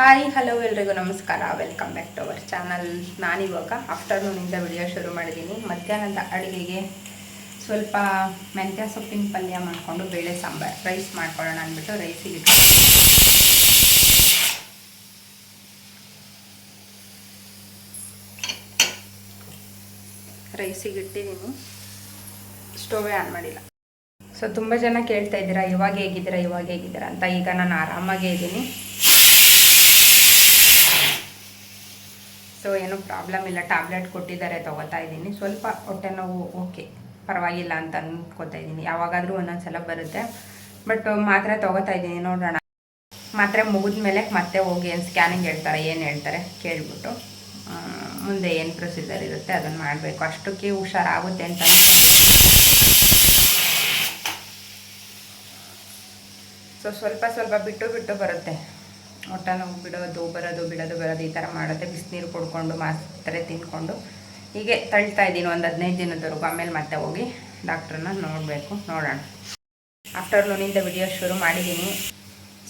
Hi hello ಎಲ್ರಿಗೂ ನಮಸ್ಕಾರ. Welcome back to our channel. ನಾನಿವಾಗ ಆಫ್ಟರ್ನೂನಿಂದ ವಿಡಿಯೋ ಶುರು ಮಾಡಿದ್ದೀನಿ. ಮಧ್ಯಾಹ್ನದ ಅಡುಗೆಗೆ ಸ್ವಲ್ಪ ಮೆಂತ್ಯ ಸೊಪ್ಪಿನ ಪಲ್ಯ ಮಾಡಿಕೊಂಡು ಬೇಳೆ ಸಾಂಬಾರು ರೈಸ್ ಮಾಡ್ಕೊಳ್ಳೋಣ ಅಂದ್ಬಿಟ್ಟು ರೈಸಿಗೆ ಇಟ್ಟಿದ್ದೀನಿ. ಸ್ಟೋವೇ ಆನ್ ಮಾಡಿಲ್ಲ. ಸೊ ತುಂಬ ಜನ ಕೇಳ್ತಾ ಇದ್ದೀರಾ ಇವಾಗ ಹೇಗಿದ್ದೀರಾ ಅಂತ. ಈಗ ನಾನು ಆರಾಮಾಗೇ ಇದ್ದೀನಿ. ಸೊ ಏನೂ ಪ್ರಾಬ್ಲಮ್ ಇಲ್ಲ. ಟ್ಯಾಬ್ಲೆಟ್ ಕೊಟ್ಟಿದ್ದಾರೆ, ತೊಗೋತಾ ಇದ್ದೀನಿ. ಸ್ವಲ್ಪ ಹೊಟ್ಟೆ ನೋವು ಓಕೆ, ಪರವಾಗಿಲ್ಲ ಅಂತ ಅನ್ಕೋತಾ ಇದ್ದೀನಿ. ಯಾವಾಗಾದರೂ ಒಂದೊಂದು ಸಲ ಬರುತ್ತೆ, ಬಟ್ ಮಾತ್ರೆ ತೊಗೋತಾ ಇದ್ದೀನಿ. ನೋಡೋಣ, ಮಾತ್ರೆ ಮುಗಿದ ಮೇಲೆ ಮತ್ತೆ ಹೋಗಿ ಏನು ಸ್ಕ್ಯಾನಿಂಗ್ ಹೇಳ್ತಾರೆ ಕೇಳಿಬಿಟ್ಟು ಮುಂದೆ ಏನು ಪ್ರೊಸೀಜರ್ ಇರುತ್ತೆ ಅದನ್ನು ಮಾಡಬೇಕು. ಅಷ್ಟಕ್ಕೆ ಹುಷಾರಾಗುತ್ತೆ ಅಂತ. ಸೊ ಸ್ವಲ್ಪ ಬಿಟ್ಟು ಬರುತ್ತೆ. ಹೊಟ್ಟೆ ನೋವು ಬರೋದು ಈ ಥರ ಮಾಡುತ್ತೆ. ಬಿಸಿನೀರು ಕುಡ್ಕೊಂಡು ಮಾತ್ರೆ ತಿಂದ್ಕೊಂಡು ಹೀಗೆ ತಳ್ತಾ ಇದ್ದೀನಿ ಒಂದು 15 ದಿನದವರೆಗೂ. ಆಮೇಲೆ ಮತ್ತೆ ಹೋಗಿ ಡಾಕ್ಟ್ರನ್ನ ನೋಡೋಣ. ಆಫ್ಟರ್ನೂನಿಂದ ವಿಡಿಯೋ ಶುರು ಮಾಡಿದ್ದೀನಿ.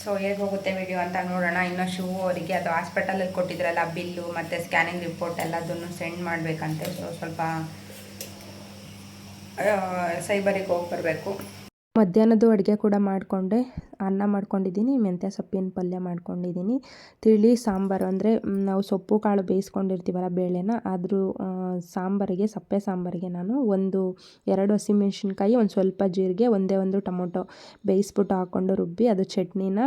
ಸೊ ಹೇಗೆ ಹೋಗುತ್ತೆ ವಿಡಿಯೋ ಅಂತ ನೋಡೋಣ. ಇನ್ನು ಶಿವು ಅವರಿಗೆ ಅದು ಹಾಸ್ಪಿಟಲಲ್ಲಿ ಕೊಟ್ಟಿದ್ರಲ್ಲ ಬಿಲ್ಲು ಮತ್ತು ಸ್ಕ್ಯಾನಿಂಗ್ ರಿಪೋರ್ಟ್ ಎಲ್ಲದನ್ನು ಸೆಂಡ್ ಮಾಡಬೇಕಂತೆ. ಸೊ ಸ್ವಲ್ಪ ಸೈಬರಿಗೆ ಹೋಗಿ ಬರಬೇಕು. ಮಧ್ಯಾಹ್ನದ್ದು ಅಡುಗೆ ಕೂಡ ಮಾಡಿಕೊಂಡೆ. ಅನ್ನ ಮಾಡ್ಕೊಂಡಿದ್ದೀನಿ, ಮೆಂತ್ಯ ಸೊಪ್ಪಿನ ಪಲ್ಯ ಮಾಡ್ಕೊಂಡಿದ್ದೀನಿ. ತಿಳಿ ಸಾಂಬಾರು ಅಂದರೆ ನಾವು ಸೊಪ್ಪು ಕಾಳು ಬೇಯಿಸ್ಕೊಂಡಿರ್ತೀವಲ್ಲ ಬೇಳೆನ, ಅದ್ರ ಸಾಂಬಾರಿಗೆ, ಸಪ್ಪೆ ಸಾಂಬಾರಿಗೆ ನಾನು 2 ಹಸಿಮೆಣ್ಸಿನ್ಕಾಯಿ, ಒಂದು ಸ್ವಲ್ಪ ಜೀರಿಗೆ, ಒಂದು ಟೊಮೊಟೊ ಬೇಯಿಸ್ಬಿಟ್ಟು ಹಾಕ್ಕೊಂಡು ರುಬ್ಬಿ ಅದು ಚಟ್ನಿನ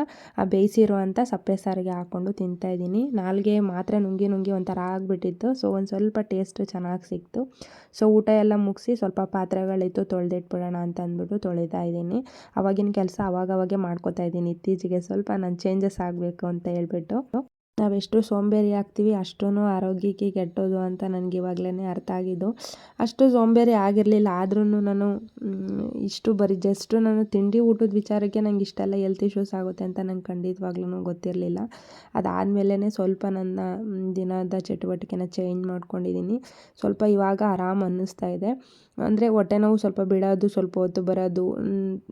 ಬೇಯಿಸಿರುವಂಥ ಸಪ್ಪೆ ಸಾರಿಗೆ ಹಾಕ್ಕೊಂಡು ತಿಂತಾಯಿದ್ದೀನಿ. ನಾಲ್ಗೆ ಮಾತ್ರ ನುಂಗಿ ಒಂಥರ ಆಗಿಬಿಟ್ಟಿತ್ತು. ಸೊ ಒಂದು ಸ್ವಲ್ಪ ಟೇಸ್ಟ್ ಚೆನ್ನಾಗಿ ಸಿಕ್ತು. ಸೊ ಊಟ ಎಲ್ಲ ಮುಗಿಸಿ ಸ್ವಲ್ಪ ಪಾತ್ರೆಗಳಿತ್ತು ತೊಳೆದಿಟ್ಬಿಡೋಣ ಅಂತ ಅಂದ್ಬಿಟ್ಟು ತೊಳಿತಾ ಇದ್ದೀನಿ. ಅವಾಗಿನ ಕೆಲಸ ಅವಾಗವಾಗೆ ಮಾಡ್ಕೋತಾ ಇದ್ದೀನಿ. ಇತ್ತೀಚೆಗೆ ಸ್ವಲ್ಪ ನಾನು ಚೇಂಜಸ್ ಆಗಬೇಕು ಅಂತ ಹೇಳ್ಬಿಟ್ಟು. ನಾವೆಷ್ಟು ಸೋಂಬೇರಿ ಆಗ್ತೀವಿ ಅಷ್ಟೂ ಆರೋಗ್ಯಕ್ಕೆ ಕೆಟ್ಟೋದು ಅಂತ ನನಗೆ ಇವಾಗಲೇ ಅರ್ಥ ಆಗಿದ್ದು. ಅಷ್ಟು ಸೋಂಬೇರಿ ಆಗಿರಲಿಲ್ಲ, ಆದ್ರೂ ನಾನು ಜಸ್ಟ್ ನಾನು ತಿಂಡಿ ಊಟದ ವಿಚಾರಕ್ಕೆ ನಂಗೆ ಇಷ್ಟೆಲ್ಲ ಹೆಲ್ತ್ ಇಶ್ಯೂಸ್ ಆಗುತ್ತೆ ಅಂತ ನಂಗೆ ಖಂಡಿತವಾಗ್ಲೂ ಗೊತ್ತಿರಲಿಲ್ಲ. ಅದಾದಮೇಲೆ ಸ್ವಲ್ಪ ನನ್ನ ದಿನದ ಚಟುವಟಿಕೆನ ಚೇಂಜ್ ಮಾಡ್ಕೊಂಡಿದ್ದೀನಿ. ಸ್ವಲ್ಪ ಇವಾಗ ಆರಾಮ್ ಅನ್ನಿಸ್ತಾ ಇದೆ. ಅಂದರೆ ಹೊಟ್ಟೆ ನೋವು ಸ್ವಲ್ಪ ಬಿಡೋದು, ಸ್ವಲ್ಪ ಹೊತ್ತು ಬರೋದು.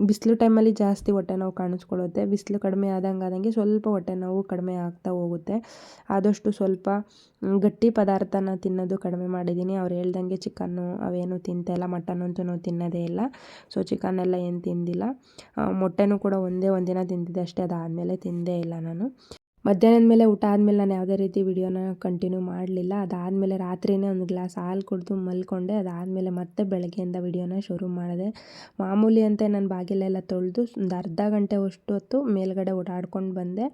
ಬಿಸಿಲು ಟೈಮಲ್ಲಿ ಜಾಸ್ತಿ ಹೊಟ್ಟೆ ನೋವು ಕಾಣಿಸ್ಕೊಳ್ಳುತ್ತೆ. ಬಿಸಿಲು ಕಡಿಮೆ ಆದಂಗೆ ಸ್ವಲ್ಪ ಹೊಟ್ಟೆ ನೋವು ಕಡಿಮೆ ಆಗ್ತಾ ಹೋಗುತ್ತೆ. ಆದಷ್ಟು ಸ್ವಲ್ಪ ಗಟ್ಟಿ ಪದಾರ್ಥನ ತಿನ್ನೋದು ಕಡಿಮೆ ಮಾಡಿದ್ದೀನಿ. ಅವ್ರು ಹೇಳ್ದಂಗೆ ಚಿಕನ್ನು ಅವೇನು ತಿಂತಾಯಿಲ್ಲ, ಮಟನ್ ಅಂತೂ ತಿನ್ನೋದೇ ಇಲ್ಲ. ಸೊ ಚಿಕನ್ ಎಲ್ಲ ಏನು ತಿಂದಿಲ್ಲ. ಮೊಟ್ಟೆನೂ ಕೂಡ ಒಂದೇ ಒಂದಿನ ತಿಂದಿದ್ದೆ ಅಷ್ಟೇ, ಅದಾದಮೇಲೆ ತಿಂದೇ ಇಲ್ಲ ನಾನು. ಮಧ್ಯಾಹ್ನದ ಮೇಲೆ ಊಟ ಆದಮೇಲೆ ನಾನು ಯಾವುದೇ ರೀತಿ ವಿಡಿಯೋನ ಕಂಟಿನ್ಯೂ ಮಾಡಲಿಲ್ಲ. ಅದಾದಮೇಲೆ ರಾತ್ರಿಯೇ ಒಂದು ಗ್ಲಾಸ್ ಹಾಲು ಕುಡಿದು ಮಲ್ಕೊಂಡೆ. ಅದಾದಮೇಲೆ ಮತ್ತೆ ಬೆಳಗ್ಗೆಯಿಂದ ವಿಡಿಯೋನ ಶುರು ಮಾಡಿದೆ. ಮಾಮೂಲಿ ಅಂತೆ ನಾನು ಬಾಗಿಲೆಲ್ಲ ತೊಳೆದು ಒಂದು ಅರ್ಧ ಗಂಟೆ ಹೊತ್ತು ಮೇಲ್ಗಡೆ ಓಡಾಡ್ಕೊಂಡು ಬಂದೆ.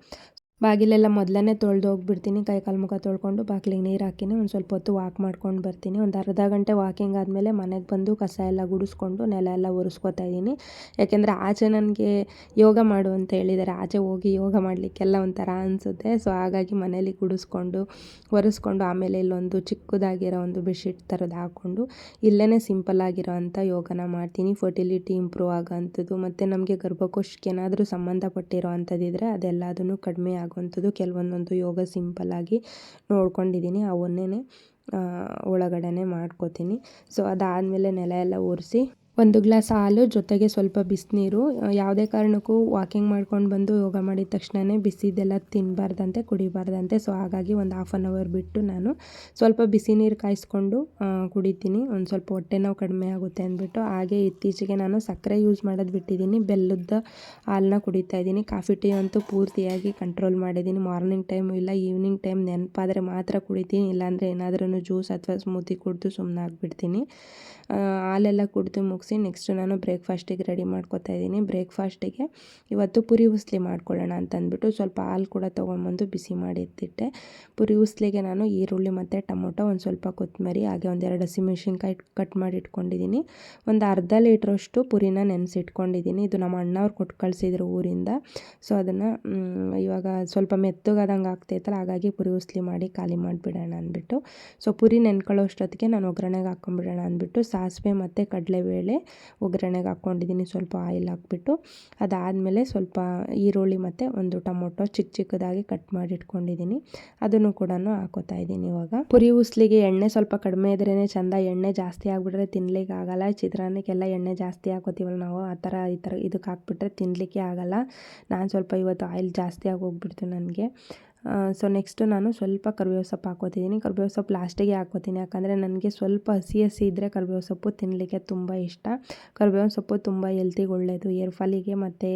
ಬಾಗಿಲೆಲ್ಲ ಮೊದಲೇ ತೊಳೆದು ಹೋಗ್ಬಿಡ್ತೀನಿ. ಕೈ ಕಾಲು ಮುಖ ತೊಳ್ಕೊಂಡು ಬಾಗಿಲಿಗೆ ನೀರು ಹಾಕಿನಿ ಒಂದು ಸ್ವಲ್ಪ ಹೊತ್ತು ವಾಕ್ ಮಾಡ್ಕೊಂಡು ಬರ್ತೀನಿ. ಒಂದು ಅರ್ಧ ಗಂಟೆ ವಾಕಿಂಗ್ ಆದಮೇಲೆ ಮನೆಗೆ ಬಂದು ಕಸ ಎಲ್ಲ ಗುಡಿಸ್ಕೊಂಡು ನೆಲ ಎಲ್ಲ ಒರೆಸ್ಕೊತಾ ಇದ್ದೀನಿ. ಯಾಕೆಂದರೆ ಆಚೆ ನನಗೆ ಯೋಗ ಮಾಡು ಅಂತ ಹೇಳಿದ್ದಾರೆ. ಆಚೆ ಹೋಗಿ ಯೋಗ ಮಾಡಲಿಕ್ಕೆಲ್ಲ ಒಂಥರ ಅನಿಸುತ್ತೆ. ಸೊ ಹಾಗಾಗಿ ಮನೇಲಿ ಗುಡಿಸ್ಕೊಂಡು ಒರೆಸ್ಕೊಂಡು ಆಮೇಲೆ ಇಲ್ಲೊಂದು ಚಿಕ್ಕದಾಗಿರೋ ಒಂದು ಬೆಡ್ಶೀಟ್ ಥರದ್ದು ಹಾಕ್ಕೊಂಡು ಇಲ್ಲೇ ಸಿಂಪಲ್ಲಾಗಿರೋ ಅಂಥ ಯೋಗನ ಮಾಡ್ತೀನಿ. ಫರ್ಟಿಲಿಟಿ ಇಂಪ್ರೂವ್ ಆಗೋವಂಥದ್ದು ಮತ್ತು ನಮಗೆ ಗರ್ಭಕೋಶಕ್ಕೆ ಏನಾದರೂ ಸಂಬಂಧಪಟ್ಟಿರೋ ಅಂಥದ್ದಿದ್ರೆ ಅದೆಲ್ಲದನ್ನು ಕಡಿಮೆ ಆಗುವಂಥದ್ದು ಕೆಲವೊಂದೊಂದು ಯೋಗ ಸಿಂಪಲ್ಲಾಗಿ ನೋಡ್ಕೊಂಡಿದ್ದೀನಿ. ಅವನ್ನೇ ಒಳಗಡೆ ಮಾಡ್ಕೋತೀನಿ. ಸೊ ಅದಾದಮೇಲೆ ನೆಲ ಎಲ್ಲ ಒರೆಸಿ ಒಂದು ಗ್ಲಾಸ್ ಹಾಲು ಜೊತೆಗೆ ಸ್ವಲ್ಪ ಬಿಸಿನೀರು. ಯಾವುದೇ ಕಾರಣಕ್ಕೂ ವಾಕಿಂಗ್ ಮಾಡ್ಕೊಂಡು ಬಂದು ಯೋಗ ಮಾಡಿದ ತಕ್ಷಣವೇ ಬಿಸಿದೆಲ್ಲ ತಿನ್ನಬಾರ್ದಂತೆ, ಕುಡಿಬಾರ್ದಂತೆ. ಸೊ ಹಾಗಾಗಿ ಒಂದು 1/2 ಅವರ್ ಬಿಟ್ಟು ನಾನು ಸ್ವಲ್ಪ ಬಿಸಿ ನೀರು ಕಾಯಿಸ್ಕೊಂಡು ಕುಡಿತೀನಿ. ಒಂದು ಸ್ವಲ್ಪ ಹೊಟ್ಟೆ ನೋವು ಕಡಿಮೆ ಆಗುತ್ತೆ ಅಂದ್ಬಿಟ್ಟು. ಹಾಗೆ ಇತ್ತೀಚೆಗೆ ನಾನು ಸಕ್ಕರೆ ಯೂಸ್ ಮಾಡೋದು ಬಿಟ್ಟಿದ್ದೀನಿ. ಬೆಲ್ಲದ ಹಾಲನ್ನ ಕುಡಿತಾ ಇದ್ದೀನಿ. ಕಾಫಿ ಟೀ ಅಂತೂ ಪೂರ್ತಿಯಾಗಿ ಕಂಟ್ರೋಲ್ ಮಾಡಿದ್ದೀನಿ. ಮಾರ್ನಿಂಗ್ ಟೈಮು ಇಲ್ಲ ಈವ್ನಿಂಗ್ ಟೈಮ್ ನೆನಪಾದರೆ ಮಾತ್ರ ಕುಡಿತೀನಿ. ಇಲ್ಲಾಂದರೆ ಏನಾದ್ರೂ ಜ್ಯೂಸ್ ಅಥವಾ ಸ್ಮೂತಿ ಕುಡಿದು ಸುಮ್ಮನೆ ಆಗಿಬಿಡ್ತೀನಿ. ಹಾಲೆಲ್ಲ ಕುಡಿದು ಮುಗಿಸಿ ನೆಕ್ಸ್ಟ್ ನಾನು ಬ್ರೇಕ್ಫಾಸ್ಟಿಗೆ ರೆಡಿ ಮಾಡ್ಕೊತಾ ಇದ್ದೀನಿ. ಬ್ರೇಕ್ಫಾಸ್ಟಿಗೆ ಇವತ್ತು ಪುರಿ ಉಸ್ಲಿ ಮಾಡ್ಕೊಳ್ಳೋಣ ಅಂತ ಅಂದ್ಬಿಟ್ಟು ಸ್ವಲ್ಪ ಹಾಲು ಕೂಡ ತೊಗೊಂಬಂದು ಬಿಸಿ ಮಾಡಿ ಎತ್ತಿಟ್ಟೆ. ಪುರಿ ಉಸ್ಲಿಗೆ ನಾನು ಈರುಳ್ಳಿ ಮತ್ತು ಟೊಮೊಟೊ, ಒಂದು ಸ್ವಲ್ಪ ಕೊತ್ತಂಬರಿ, ಹಾಗೆ 2 ಹಸಿಮೆಣ್ಸಿನ್ಕಾಯಿ ಕಟ್ ಮಾಡಿ ಇಟ್ಕೊಂಡಿದ್ದೀನಿ. ಒಂದು ಅರ್ಧ ಲೀಟ್ರಷ್ಟು ಪುರಿನ ನೆನೆಸಿಟ್ಕೊಂಡಿದ್ದೀನಿ. ಇದು ನಮ್ಮ ಅಣ್ಣವ್ರು ಕೊಟ್ಟು ಕಳಿಸಿದ್ರು ಊರಿಂದ. ಸೊ ಅದನ್ನು ಇವಾಗ ಸ್ವಲ್ಪ ಮೆತ್ತಗಾದಂಗೆ ಆಗ್ತೈತಲ್ಲ, ಹಾಗಾಗಿ ಪುರಿ ಉಸ್ಲಿ ಮಾಡಿ ಖಾಲಿ ಮಾಡಿಬಿಡೋಣ ಅಂದ್ಬಿಟ್ಟು. ಸೊ ಪುರಿ ನೆನ್ಕೊಳ್ಳೋಷ್ಟೊತ್ತಿಗೆ ನಾನು ಒಗ್ಗರಣೆಗೆ ಹಾಕ್ಕೊಂಬಿಡೋಣ ಅಂದ್ಬಿಟ್ಟು ಸಾಸಿವೆ ಮತ್ತು ಕಡಲೆಬೇಳೆ ಒಗ್ಗರಣೆಗೆ ಹಾಕ್ಕೊಂಡಿದ್ದೀನಿ. ಸ್ವಲ್ಪ ಆಯಿಲ್ ಹಾಕ್ಬಿಟ್ಟು ಅದಾದಮೇಲೆ ಸ್ವಲ್ಪ ಈರುಳ್ಳಿ ಮತ್ತು ಒಂದು ಟೊಮೊಟೊ ಚಿಕ್ಕದಾಗಿ ಕಟ್ ಮಾಡಿ ಇಟ್ಕೊಂಡಿದ್ದೀನಿ. ಅದನ್ನು ಕೂಡ ಹಾಕೋತಾ ಇದ್ದೀನಿ. ಇವಾಗ ಪುರಿ ಉಸ್ಲಿಗೆ ಎಣ್ಣೆ ಸ್ವಲ್ಪ ಕಡಿಮೆ ಇದ್ರೇ ಚೆಂದ. ಎಣ್ಣೆ ಜಾಸ್ತಿ ಆಗಿಬಿಟ್ರೆ ತಿನ್ಲಿಕ್ಕೆ ಆಗಲ್ಲ. ಚಿತ್ರಾನ್ನಕ್ಕೆಲ್ಲ ಎಣ್ಣೆ ಜಾಸ್ತಿ ಹಾಕೋತೀವಲ್ಲ ನಾವು, ಆ ಥರ ಇದಕ್ಕೆ ಹಾಕ್ಬಿಟ್ರೆ ತಿನ್ನಲಿಕ್ಕೆ ಆಗಲ್ಲ. ನಾನು ಸ್ವಲ್ಪ ಇವತ್ತು ಆಯಿಲ್ ಜಾಸ್ತಿ ಆಗಿ ಹೋಗ್ಬಿಡ್ತು ನನಗೆ. ಸೊ ನೆಕ್ಸ್ಟು ನಾನು ಸ್ವಲ್ಪ ಕರಿಬೇವು ಸೊಪ್ಪು ಹಾಕ್ಕೋತಿದ್ದೀನಿ. ಕರಿಬೇವು ಸೊಪ್ಪು ಲಾಸ್ಟಿಗೆ ಹಾಕ್ಕೋತೀನಿ, ಯಾಕಂದರೆ ನನಗೆ ಸ್ವಲ್ಪ ಹಸಿ ಹಸಿ ಇದ್ದರೆ ಕರಿಬೇವು ಸೊಪ್ಪು ತಿನ್ನಲಿಕ್ಕೆ ತುಂಬ ಇಷ್ಟ. ಕರಿಬೇವಿನ ಸೊಪ್ಪು ತುಂಬ ಹೆಲ್ತಿಗೆ ಒಳ್ಳೆಯದು, ಏರ್ ಫಾಲಿಗೆ ಮತ್ತು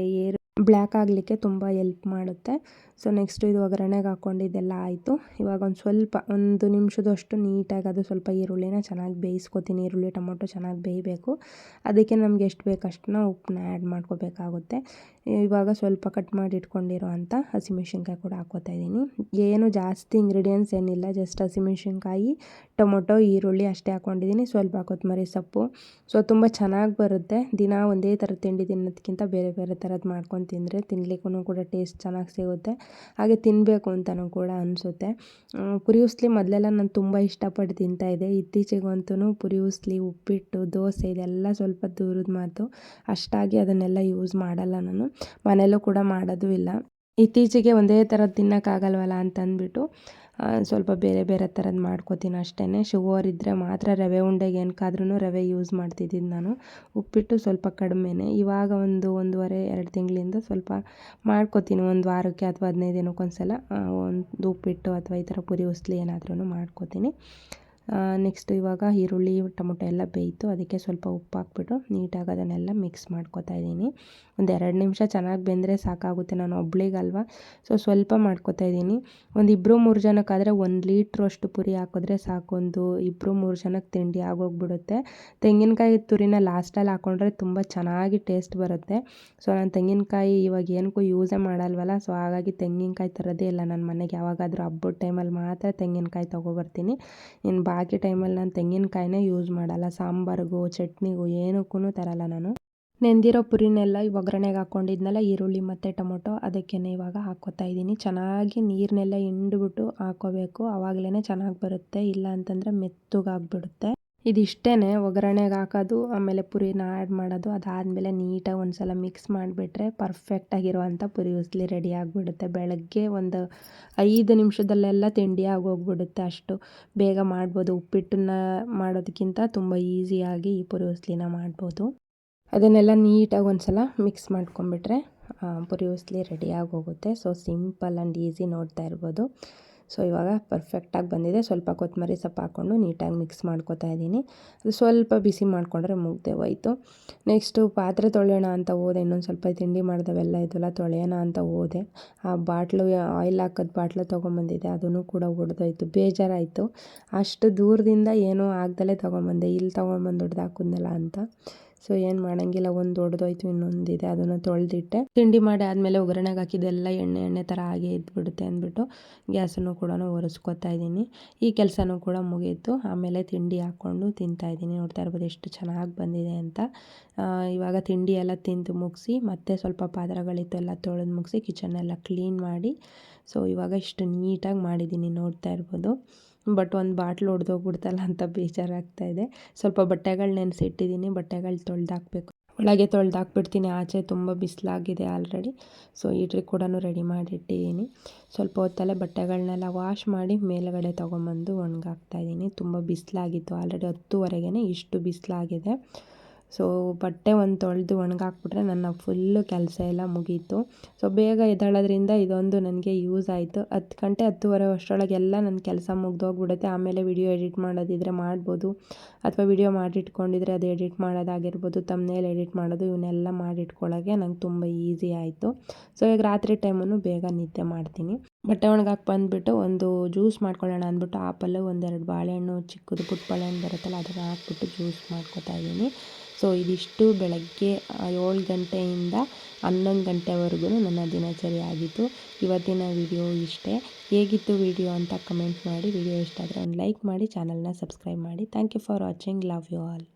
ಬ್ಲ್ಯಾಕ್ ಆಗಲಿಕ್ಕೆ ತುಂಬ ಹೆಲ್ಪ್ ಮಾಡುತ್ತೆ. ಸೊ ನೆಕ್ಸ್ಟು ಇದು ಒಗ್ಗರಣೆಗೆ ಹಾಕ್ಕೊಂಡಿದ್ದೆಲ್ಲ ಆಯಿತು. ಇವಾಗ ಒಂದು ನಿಮಿಷದಷ್ಟು ನೀಟಾಗಿ ಅದು ಸ್ವಲ್ಪ ಈರುಳ್ಳಿನ ಚೆನ್ನಾಗಿ ಬೇಯಿಸ್ಕೊತೀನಿ. ಈರುಳ್ಳಿ ಟೊಮೊಟೊ ಚೆನ್ನಾಗಿ ಬೇಯಬೇಕು. ಅದಕ್ಕೆ ನಮ್ಗೆ ಎಷ್ಟು ಬೇಕು ಅಷ್ಟನ್ನ ಉಪ್ಪನ್ನ ಆ್ಯಡ್ ಮಾಡ್ಕೋಬೇಕಾಗುತ್ತೆ. ಇವಾಗ ಸ್ವಲ್ಪ ಕಟ್ ಮಾಡಿ ಇಟ್ಕೊಂಡಿರೋ ಅಂಥ ಹಸಿಮೆಣ್ಸಿನ್ಕಾಯಿ ಕೂಡ ಹಾಕ್ಕೋತಾ ಇದ್ದೀನಿ. ಏನು ಜಾಸ್ತಿ ಇಂಗ್ರೀಡಿಯೆಂಟ್ಸ್ ಏನಿಲ್ಲ, ಜಸ್ಟ್ ಹಸಿಮೆಣ್ಸಿನ್ಕಾಯಿ, ಟೊಮೊಟೊ, ಈರುಳ್ಳಿ ಅಷ್ಟೇ ಹಾಕ್ಕೊಂಡಿದ್ದೀನಿ. ಸ್ವಲ್ಪ ಕೊತ್ತಂಬರಿ ಸೊಪ್ಪು. ಸೊ ತುಂಬ ಚೆನ್ನಾಗಿ ಬರುತ್ತೆ. ದಿನ ಒಂದೇ ಥರ ತಿಂಡಿ ತಿನ್ನೋದಕ್ಕಿಂತ ಬೇರೆ ಬೇರೆ ಥರದ್ದು ಮಾಡ್ಕೊಂಡು ತಿಂದರೆ ತಿನ್ನಲಿಕ್ಕೂ ಕೂಡ ಟೇಸ್ಟ್ ಚೆನ್ನಾಗಿ ಸಿಗುತ್ತೆ, ಹಾಗೆ ತಿನ್ನಬೇಕು ಅಂತಲೂ ಕೂಡ ಅನಿಸುತ್ತೆ. ಪುರಿ ಉಸ್ಲಿ ಮೊದಲೆಲ್ಲ ನಾನು ತುಂಬ ಇಷ್ಟಪಟ್ಟು ತಿಂತಾಯಿದ್ದೆ. ಇತ್ತೀಚೆಗಂತೂ ಪುರಿ ಉಸ್ಲಿ, ಉಪ್ಪಿಟ್ಟು, ದೋಸೆ ಇದೆಲ್ಲ ಸ್ವಲ್ಪ ದೂರದ ಮಾತು. ಅಷ್ಟಾಗಿ ಅದನ್ನೆಲ್ಲ ಯೂಸ್ ಮಾಡಲ್ಲ ನಾನು, ಮನೆಯಲ್ಲೂ ಕೂಡ ಮಾಡೋದು ಇಲ್ಲ. ಇತ್ತೀಚೆಗೆ ಒಂದೇ ಥರದ್ದು ತಿನ್ನೋಕ್ಕಾಗಲ್ವಲ್ಲ ಅಂತಂದ್ಬಿಟ್ಟು ಸ್ವಲ್ಪ ಬೇರೆ ಬೇರೆ ಥರದ್ದು ಮಾಡ್ಕೋತೀನಿ ಅಷ್ಟೇ. ಶುಗರ್ ಇದ್ದರೆ ಮಾತ್ರ ರವೆ ಉಂಡೆಗೆ ಏನಕ್ಕಾದ್ರೂ ರವೆ ಯೂಸ್ ಮಾಡ್ತಿದ್ದಿದ್ದು ನಾನು. ಉಪ್ಪಿಟ್ಟು ಸ್ವಲ್ಪ ಕಡಿಮೆನೇ. ಇವಾಗ 1.5-2 ತಿಂಗಳಿಂದ ಸ್ವಲ್ಪ ಮಾಡ್ಕೋತೀನಿ. ಒಂದು ವಾರಕ್ಕೆ ಅಥವಾ 15 ದಿನಕ್ಕೊಂದ್ಸಲ ಒಂದು ಉಪ್ಪಿಟ್ಟು ಅಥವಾ ಈ ಥರ ಪುರಿ ಉಸ್ಲಿ ಏನಾದ್ರೂ ಮಾಡ್ಕೋತೀನಿ. ನೆಕ್ಸ್ಟು ಇವಾಗ ಈರುಳ್ಳಿ ಟೊಮೊಟೊ ಎಲ್ಲ ಬೇಯಿತು, ಅದಕ್ಕೆ ಸ್ವಲ್ಪ ಉಪ್ಪು ಹಾಕ್ಬಿಟ್ಟು ನೀಟಾಗಿ ಅದನ್ನೆಲ್ಲ ಮಿಕ್ಸ್ ಮಾಡ್ಕೊತಾ ಇದ್ದೀನಿ. ಒಂದು 2 ನಿಮಿಷ ಚೆನ್ನಾಗಿ ಬೆಂದರೆ ಸಾಕಾಗುತ್ತೆ, ನಾನು ಒಬ್ಳಿಗಲ್ವ, ಸೊ ಸ್ವಲ್ಪ ಮಾಡ್ಕೊತಾ ಇದ್ದೀನಿ. ಒಂದು 2-3 ಜನಕ್ಕಾದರೆ 1 ಲೀಟ್ರು ಅಷ್ಟು ಪುರಿ ಹಾಕಿದ್ರೆ ಸಾಕು, ಒಂದು 2-3 ಜನಕ್ಕೆ ತಿಂಡಿ ಆಗೋಗ್ಬಿಡುತ್ತೆ. ತೆಂಗಿನಕಾಯಿ ತುರಿನ ಲಾಸ್ಟಲ್ಲಿ ಹಾಕ್ಕೊಂಡ್ರೆ ತುಂಬ ಚೆನ್ನಾಗಿ ಟೇಸ್ಟ್ ಬರುತ್ತೆ. ಸೊ ನಾನು ತೆಂಗಿನಕಾಯಿ ಇವಾಗ ಏನಕ್ಕೂ ಯೂಸೇ ಮಾಡಲ್ವಲ್ಲ, ಸೊ ಹಾಗಾಗಿ ತೆಂಗಿನಕಾಯಿ ತರೋದೇ ಇಲ್ಲ ನನ್ನ ಮನೆಗೆ. ಯಾವಾಗಾದರೂ ಹಬ್ಬದ ಟೈಮಲ್ಲಿ ಮಾತ್ರ ತೆಂಗಿನಕಾಯಿ ತೊಗೊಬರ್ತೀನಿ. ಇನ್ನು ಬಾಕಿ ಟೈಮಲ್ಲಿ ನಾನು ತೆಂಗಿನಕಾಯಿನೇ ಯೂಸ್ ಮಾಡಲ್ಲ. ಸಾಂಬಾರಿಗೂ ಚಟ್ನಿಗೂ ಏನಕ್ಕೂ ತರಲ್ಲ ನಾನು. ನೆಂದಿರೋ ಪುರಿನೆಲ್ಲ ಒಗ್ಗರಣೆಗೆ ಹಾಕ್ಕೊಂಡಿದ್ನಲ್ಲ, ಈರುಳ್ಳಿ ಮತ್ತು ಟೊಮೊಟೊ, ಅದಕ್ಕೇ ಇವಾಗ ಹಾಕ್ಕೋತಾ ಇದ್ದೀನಿ. ಚೆನ್ನಾಗಿ ನೀರನ್ನೆಲ್ಲ ಹಿಂಡ್ಬಿಟ್ಟು ಹಾಕ್ಕೋಬೇಕು, ಆವಾಗಲೇ ಚೆನ್ನಾಗಿ ಬರುತ್ತೆ. ಇಲ್ಲ ಅಂತಂದರೆ ಮೆತ್ತಗಾಗ್ಬಿಡುತ್ತೆ. ಇದಿಷ್ಟೇ ಒಗ್ಗರಣೆಗೆ ಹಾಕೋದು, ಆಮೇಲೆ ಪುರಿನ ಆ್ಯಡ್ ಮಾಡೋದು. ಅದಾದಮೇಲೆ ನೀಟಾಗಿ ಒಂದು ಸಲ ಮಿಕ್ಸ್ ಮಾಡಿಬಿಟ್ರೆ ಪರ್ಫೆಕ್ಟಾಗಿರುವಂಥ ಪುರಿ ಉಸ್ಲಿ ರೆಡಿ ಆಗಿಬಿಡುತ್ತೆ. ಬೆಳಗ್ಗೆ ಒಂದು 5 ನಿಮಿಷದಲ್ಲೆಲ್ಲ ತಿಂಡಿ ಆಗೋಗ್ಬಿಡುತ್ತೆ, ಅಷ್ಟು ಬೇಗ ಮಾಡ್ಬೋದು. ಉಪ್ಪಿಟ್ಟನ್ನ ಮಾಡೋದಕ್ಕಿಂತ ತುಂಬ ಈಸಿಯಾಗಿ ಈ ಪುರಿ ಉಸ್ಲಿನ ಮಾಡ್ಬೋದು. ಅದನ್ನೆಲ್ಲ ನೀಟಾಗಿ ಒಂದು ಸಲ ಮಿಕ್ಸ್ ಮಾಡ್ಕೊಂಬಿಟ್ರೆ ಪುರಿ ಉಸ್ಲಿ ರೆಡಿ ಆಗೋಗುತ್ತೆ. ಸೊ ಸಿಂಪಲ್ ಆ್ಯಂಡ್ ಈಸಿ, ನೋಡ್ತಾ ಇರ್ಬೋದು. ಸೊ ಇವಾಗ ಪರ್ಫೆಕ್ಟಾಗಿ ಬಂದಿದೆ. ಸ್ವಲ್ಪ ಕೊತ್ತಂಬರಿ ಸೊಪ್ಪು ಹಾಕ್ಕೊಂಡು ನೀಟಾಗಿ ಮಿಕ್ಸ್ ಮಾಡ್ಕೊತಾ ಇದ್ದೀನಿ. ಅದು ಸ್ವಲ್ಪ ಬಿಸಿ ಮಾಡಿಕೊಂಡ್ರೆ ಮುಗ್ದೆ ಹೋಯ್ತು. ನೆಕ್ಸ್ಟು ಪಾತ್ರೆ ತೊಳೆಯೋಣ ಅಂತ ಹೋದೆ. ಇನ್ನೊಂದು ಸ್ವಲ್ಪ ತಿಂಡಿ ಮಾಡಿದವೆಲ್ಲ ಇದೆಲ್ಲ ತೊಳೆಯೋಣ ಅಂತ ಹೋದೆ. ಆ ಬಾಟ್ಲು, ಆಯಿಲ್ ಹಾಕೋದು ಬಾಟ್ಲು ತೊಗೊಂಬಂದಿದ್ದೆ, ಅದನ್ನು ಕೂಡ ಒಡೆದೋಯ್ತು. ಬೇಜಾರಾಯಿತು. ಅಷ್ಟು ದೂರದಿಂದ ಏನೂ ಆಗ್ದಲೇ ತೊಗೊಂಬಂದೆ, ಇಲ್ಲಿ ತೊಗೊಂಬಂದು ಹೊಡೆದು ಹಾಕಿದ್ನಲ್ಲ ಅಂತ. ಸೊ ಏನು ಮಾಡೋಂಗಿಲ್ಲ, ಒಂದು ಒಡೆದೋಯ್ತು, ಇನ್ನೊಂದಿದೆ, ಅದನ್ನು ತೊಳೆದಿಟ್ಟೆ. ತಿಂಡಿ ಮಾಡಿ ಆದಮೇಲೆ ಒಗ್ಗರಣೆಗೆ ಹಾಕಿದ್ದೆಲ್ಲ ಎಣ್ಣೆ ಥರ ಹಾಗೆ ಇದ್ಬಿಡುತ್ತೆ ಅಂದ್ಬಿಟ್ಟು ಗ್ಯಾಸನ್ನು ಕೂಡ ಒರೆಸ್ಕೊತಾ ಇದ್ದೀನಿ. ಈ ಕೆಲಸನೂ ಕೂಡ ಮುಗೀತು. ಆಮೇಲೆ ತಿಂಡಿ ಹಾಕ್ಕೊಂಡು ತಿಂತಾಯಿದ್ದೀನಿ. ನೋಡ್ತಾ ಇರ್ಬೋದು ಎಷ್ಟು ಚೆನ್ನಾಗಿ ಬಂದಿದೆ ಅಂತ. ಇವಾಗ ತಿಂಡಿ ಎಲ್ಲ ತಿಂದು ಮುಗಿಸಿ ಮತ್ತೆ ಸ್ವಲ್ಪ ಪಾತ್ರೆಗಳಿತ್ತು ಎಲ್ಲ ತೊಳೆದು ಮುಗಿಸಿ ಕಿಚನ್ನೆಲ್ಲ ಕ್ಲೀನ್ ಮಾಡಿ, ಸೊ ಇವಾಗ ಇಷ್ಟು ನೀಟಾಗಿ ಮಾಡಿದ್ದೀನಿ, ನೋಡ್ತಾ ಇರ್ಬೋದು. ಬಟ್ ಒಂದು ಬಾಟ್ಲು ಒಡೆದೋಗ್ಬಿಡ್ತಲ್ಲ ಅಂತ ಬೇಜಾರಾಗ್ತಾಯಿದೆ. ಸ್ವಲ್ಪ ಬಟ್ಟೆಗಳು ನೆನೆಸಿಟ್ಟಿದ್ದೀನಿ, ಬಟ್ಟೆಗಳು ತೊಳೆದಾಕ್ಬೇಕು. ಒಳಗೆ ತೊಳೆದಾಕ್ಬಿಡ್ತೀನಿ, ಆಚೆ ತುಂಬ ಬಿಸಿಲಾಗಿದೆ ಆಲ್ರೆಡಿ. ಸೊ ಈ ಟ್ರಿಕ್ ಕೂಡ ರೆಡಿ ಮಾಡಿಟ್ಟಿದ್ದೀನಿ. ಸ್ವಲ್ಪ ಹೊತ್ತಲ್ಲೇ ಬಟ್ಟೆಗಳನ್ನೆಲ್ಲ ವಾಶ್ ಮಾಡಿ ಮೇಲುಗಡೆ ತೊಗೊಂಬಂದು ಒಣಗಾಕ್ತಾಯಿದ್ದೀನಿ. ತುಂಬ ಬಿಸಿಲಾಗಿತ್ತು, ಆಲ್ರೆಡಿ 10:30ಗೆ ಇಷ್ಟು ಬಿಸಿಲಾಗಿದೆ. ಸೊ ಬಟ್ಟೆ ಒಂದು ತೊಳೆದು ಒಣಗಾಕ್ಬಿಟ್ರೆ ನನ್ನ ಫುಲ್ಲು ಕೆಲಸ ಎಲ್ಲ ಮುಗೀತು. ಸೊ ಬೇಗ ಎದ್ದೇಳೋದ್ರಿಂದ ಇದೊಂದು ನನಗೆ ಯೂಸ್ ಆಯಿತು. 10 ಗಂಟೆ 10:30 ಅಷ್ಟರೊಳಗೆಲ್ಲ ನನ್ನ ಕೆಲಸ ಮುಗ್ದೋಗ್ಬಿಡುತ್ತೆ. ಆಮೇಲೆ ವಿಡಿಯೋ ಎಡಿಟ್ ಮಾಡೋದಿದ್ರೆ ಮಾಡ್ಬೋದು, ಅಥವಾ ವಿಡಿಯೋ ಮಾಡಿಟ್ಕೊಂಡಿದ್ರೆ ಅದು ಎಡಿಟ್ ಮಾಡೋದಾಗಿರ್ಬೋದು, ತಮ್ನೇಲ್ ಎಡಿಟ್ ಮಾಡೋದು, ಇವನ್ನೆಲ್ಲ ಮಾಡಿಟ್ಕೊಳ್ಳೋಕ್ಕೆ ನಂಗೆ ತುಂಬ ಈಸಿ ಆಯಿತು. ಸೊ ಈಗ ರಾತ್ರಿ ಟೈಮನ್ನು ಬೇಗ ನಿದ್ದೆ ಮಾಡ್ತೀನಿ. ಬಟ್ಟೆ ಒಣಗಾಕಿ ಬಂದುಬಿಟ್ಟು ಒಂದು ಜ್ಯೂಸ್ ಮಾಡ್ಕೊಳ್ಳೋಣ ಅಂದ್ಬಿಟ್ಟು ಆಪಲ್ಲು, 1-2 ಬಾಳೆಹಣ್ಣು, ಚಿಕ್ಕದು ಪುಟ್ಟ ಬಾಳೆಹಣ್ಣು ಬರುತ್ತಲ್ಲ, ಅದನ್ನು ಹಾಕ್ಬಿಟ್ಟು ಜ್ಯೂಸ್ ಮಾಡ್ಕೊತಾ ಇದ್ದೀನಿ. ಸೊ ಇದಿಷ್ಟು ಬೆಳಗ್ಗೆ 7 ಗಂಟೆಯಿಂದ 11 ಗಂಟೆವರೆಗೂ ನನ್ನ ದಿನಚರಿ ಆಗಿತ್ತು. ಇವತ್ತಿನ ವಿಡಿಯೋ ಇಷ್ಟೇ. ಹೇಗಿತ್ತು ವಿಡಿಯೋ ಅಂತ ಕಮೆಂಟ್ ಮಾಡಿ. ವಿಡಿಯೋ ಇಷ್ಟ ಆದರೆ ಒಂದು ಲೈಕ್ ಮಾಡಿ, ಚಾನಲ್ನ ಸಬ್ಸ್ಕ್ರೈಬ್ ಮಾಡಿ. Thank you for watching. Love you all.